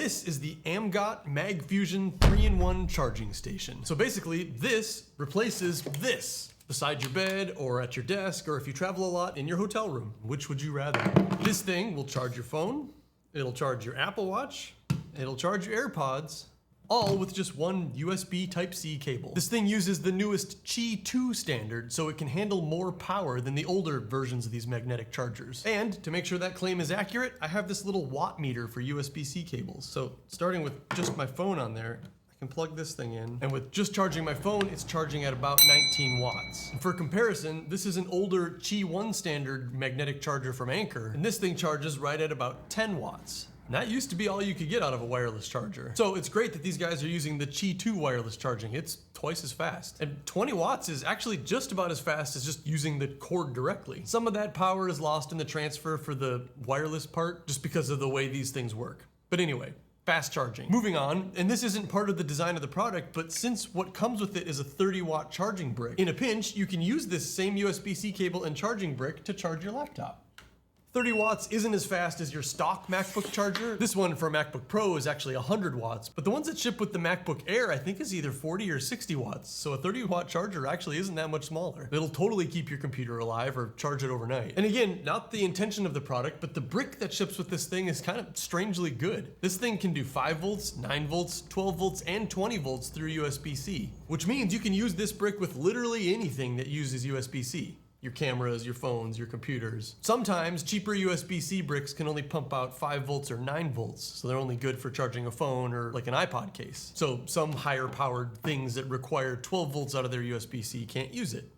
This is the Amegat Mag Fusion 3-in-1 charging station. So basically, this replaces this beside your bed or at your desk, or if you travel a lot in your hotel room. Which would you rather? This thing will charge your phone, it'll charge your Apple Watch, it'll charge your AirPods, all with just one USB Type-C cable. This thing uses the newest Qi 2 standard, so it can handle more power than the older versions of these magnetic chargers. And to make sure that claim is accurate, I have this little watt meter for USB-C cables. So starting with just my phone on there, I can plug this thing in, and with just charging my phone, it's charging at about 19 watts. And for comparison, this is an older Qi 1 standard magnetic charger from Anker, and this thing charges right at about 10 watts. And that used to be all you could get out of a wireless charger. So it's great that these guys are using the Qi 2 wireless charging. It's twice as fast. And 20 watts is actually just about as fast as just using the cord directly. Some of that power is lost in the transfer for the wireless part, just because of the way these things work. But anyway, fast charging. Moving on, and this isn't part of the design of the product, but since what comes with it is a 30-watt charging brick, in a pinch, you can use this same USB-C cable and charging brick to charge your laptop. 30 watts isn't as fast as your stock MacBook charger. This one for a MacBook Pro is actually 100 watts, but the ones that ship with the MacBook Air I think is either 40 or 60 watts, so a 30-watt charger actually isn't that much smaller. It'll totally keep your computer alive or charge it overnight. And again, not the intention of the product, but the brick that ships with this thing is kind of strangely good. This thing can do 5 volts, 9 volts, 12 volts, and 20 volts through USB-C, which means you can use this brick with literally anything that uses USB-C. Your cameras, your phones, your computers. Sometimes cheaper USB-C bricks can only pump out 5 volts or 9 volts, so they're only good for charging a phone or like an iPod case. So some higher powered things that require 12 volts out of their USB-C can't use it.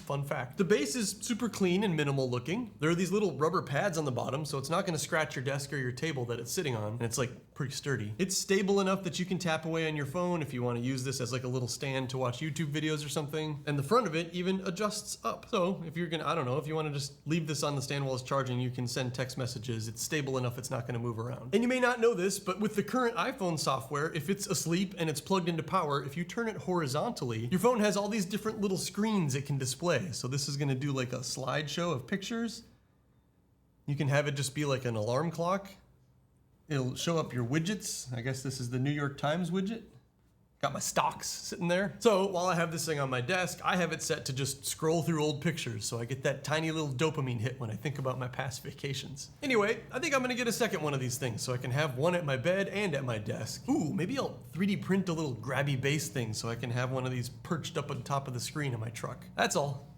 Fun fact. The base is super clean and minimal looking. There are these little rubber pads on the bottom, so it's not gonna scratch your desk or your table that it's sitting on, and it's like pretty sturdy. It's stable enough that you can tap away on your phone if you wanna use this as like a little stand to watch YouTube videos or something. And the front of it even adjusts up. So if you're gonna, I don't know, if you wanna just leave this on the stand while it's charging, you can send text messages. It's stable enough it's not gonna move around. And you may not know this, but with the current iPhone software, if it's asleep and it's plugged into power, if you turn it horizontally, your phone has all these different little screens it can display. So this is gonna do like a slideshow of pictures. You can have it just be like an alarm clock. It'll show up your widgets. I guess this is the New York Times widget. Got my stocks sitting there. So while I have this thing on my desk, I have it set to just scroll through old pictures, so I get that tiny little dopamine hit when I think about my past vacations. Anyway, I think I'm gonna get a second one of these things so I can have one at my bed and at my desk. Ooh, maybe I'll 3D print a little grabby base thing so I can have one of these perched up on top of the screen of my truck. That's all.